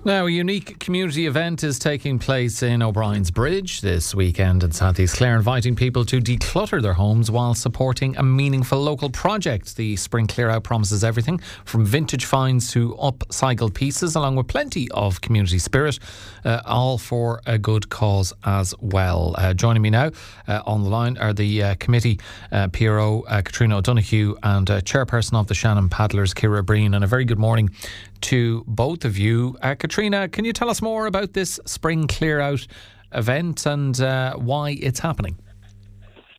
Now, a unique community event is taking place in O'Brien's Bridge this weekend in South East Clare, inviting people to declutter their homes while supporting a meaningful local project. The spring clear out promises everything from vintage finds to upcycled pieces, along with plenty of community spirit, all for a good cause as well. Joining me now on the line are the committee PRO Catriona O'Donoghue and chairperson of the Shannon Paddlers, Ciara Breen, and a very good morning to both of you. Catriona, can you tell us more about this spring clear out event and why it's happening?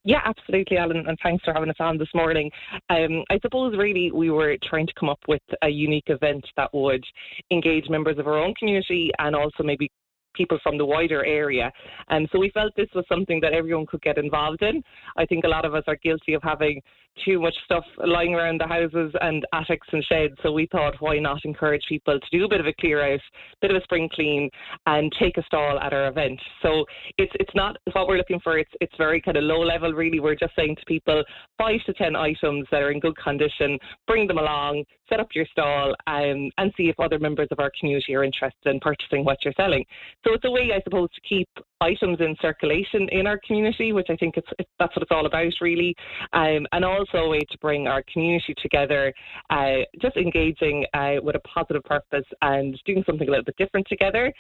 Yeah, absolutely, Alan, and thanks for having us on this morning. I suppose really we were trying to come up with a unique event that would engage members of our own community and also maybe people from the wider area. So we felt this was something that everyone could get involved in. I think a lot of us are guilty of having too much stuff lying around the houses and attics and sheds, so we thought, why not encourage people to do a bit of a clear out, bit of a spring clean, and take a stall at our event. So it's not what we're looking for. It's very kind of low level, really. We're just saying to people, 5 to 10 items that are in good condition, bring them along, set up your stall, and see if other members of our community are interested in purchasing what you're selling. So it's a way, I suppose, to keep items in circulation in our community, which I think that's what it's all about, really, and also a way to bring our community together, just engaging with a positive purpose and doing something a little bit different together.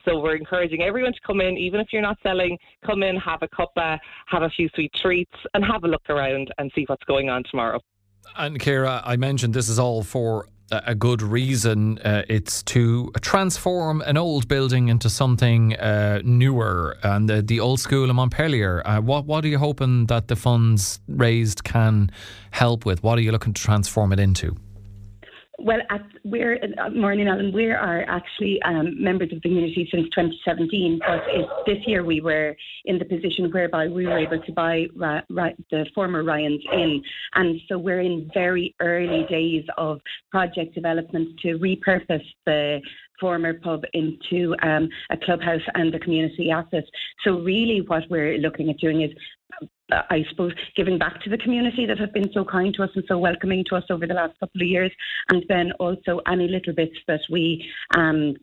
So we're encouraging everyone to come in, even if you're not selling, come in, have a cuppa, have a few sweet treats, and have a look around and see what's going on tomorrow. And Ciara, I mentioned this is all for a good reason. It's to transform an old building into something newer, and the old school in Montpelier. What are you hoping that the funds raised can help with? What are you looking to transform it into? Well, morning, Alan. We are actually members of the community since 2017, but this year we were in the position whereby we were able to buy the former Ryan's Inn, and so we're in very early days of project development to repurpose the former pub into a clubhouse and a community asset. So really what we're looking at doing is, I suppose, giving back to the community that have been so kind to us and so welcoming to us over the last couple of years, and then also any little bits that we can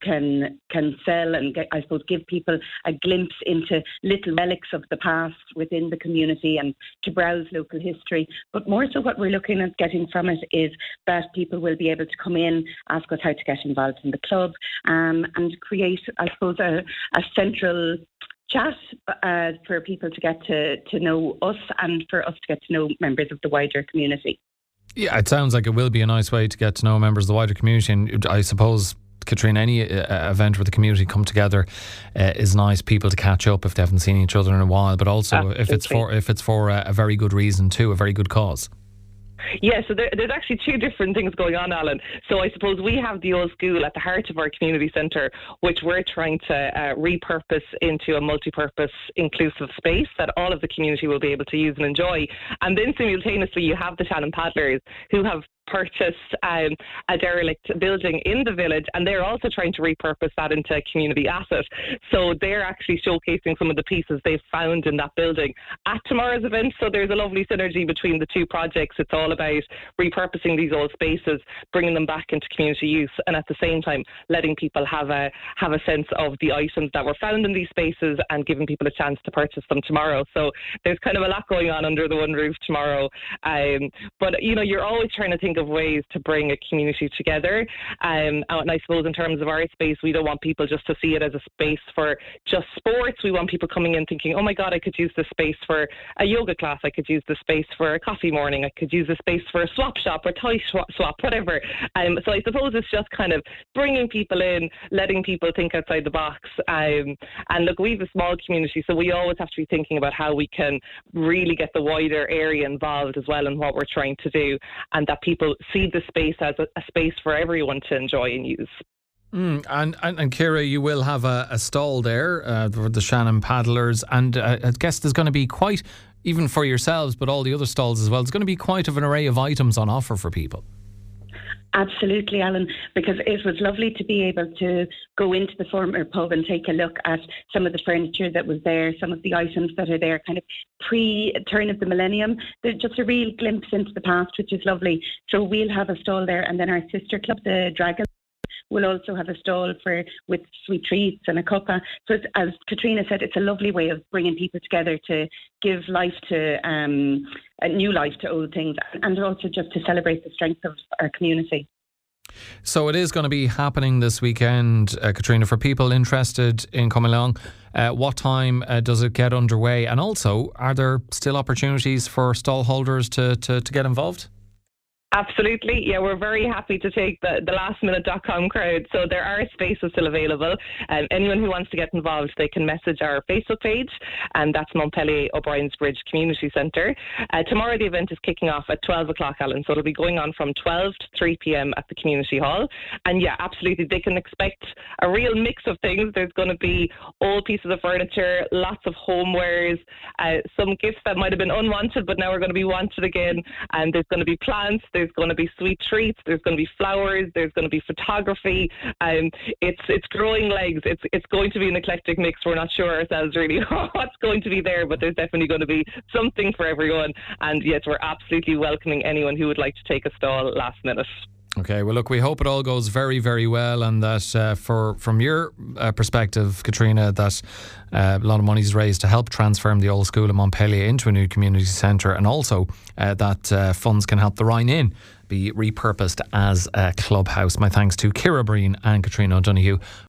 sell and I suppose give people a glimpse into little relics of the past within the community and to browse local history. But more so what we're looking at getting from it is that people will be able to come in, ask us how to get involved in the club, and create, I suppose, a central chat for people to get to know us and for us to get to know members of the wider community. Yeah, it sounds like it will be a nice way to get to know members of the wider community, and I suppose, Catriona, any event where the community come together is nice. People to catch up if they haven't seen each other in a while, but also if it's for a very good reason too, a very good cause. Yeah, so there's actually two different things going on, Alan. So I suppose we have the old school at the heart of our community centre, which we're trying to repurpose into a multi-purpose inclusive space that all of the community will be able to use and enjoy. And then simultaneously you have the Shannon Paddlers, who have purchased a derelict building in the village, and they're also trying to repurpose that into a community asset. So they're actually showcasing some of the pieces they've found in that building at tomorrow's event. So there's a lovely synergy between the two projects. It's all about repurposing these old spaces, bringing them back into community use, and at the same time letting people have a sense of the items that were found in these spaces and giving people a chance to purchase them tomorrow. So there's kind of a lot going on under the one roof tomorrow. But you know, you're always trying to think of ways to bring a community together, and I suppose in terms of our space, we don't want people just to see it as a space for just sports. We want people coming in thinking, oh my god, I could use this space for a yoga class, I could use this space for a coffee morning, I could use this space for a swap shop or toy swap, whatever. So I suppose it's just kind of bringing people in, letting people think outside the box, and look, we have a small community, so we always have to be thinking about how we can really get the wider area involved as well in what we're trying to do, and that people see the space as a space for everyone to enjoy and use. And Ciara, you will have a stall there for the Shannon Paddlers, and I guess there's going to be quite, even for yourselves, but all the other stalls as well, there's going to be quite of an array of items on offer for people. Absolutely, Alan, because it was lovely to be able to go into the former pub and take a look at some of the furniture that was there, some of the items that are there kind of pre-turn of the millennium. There's just a real glimpse into the past, which is lovely. So we'll have a stall there, and then our sister club, the Dragon, We'll also have a stall with sweet treats and a cuppa. So it's, as Catriona said, it's a lovely way of bringing people together to give life to a new life to old things, and also just to celebrate the strength of our community. So it is going to be happening this weekend, Catriona, for people interested in coming along. What time does it get underway? And also, are there still opportunities for stall holders to get involved? Absolutely. Yeah, we're very happy to take the lastminute.com crowd. So there are spaces still available. Anyone who wants to get involved, they can message our Facebook page, and that's Montpelier O'Brien's Bridge Community Centre. Tomorrow the event is kicking off at 12 o'clock, Alan. So it'll be going on from 12 to 3 p.m. at the Community Hall. And yeah, absolutely, they can expect a real mix of things. There's going to be old pieces of furniture, lots of homewares, some gifts that might have been unwanted but now are going to be wanted again. And there's going to be plants, there's going to be sweet treats, there's going to be flowers, there's going to be photography. It's growing legs. It's going to be an eclectic mix. We're not sure ourselves really what's going to be there, but there's definitely going to be something for everyone. And yes, we're absolutely welcoming anyone who would like to take a stall last minute. Okay, well look, we hope it all goes very, very well, and that from your perspective, Catriona, that a lot of money is raised to help transform the old school in Montpelier into a new community centre, and also that funds can help the Rhine Inn be repurposed as a clubhouse. My thanks to Ciara Breen and Catriona O'Donoghue.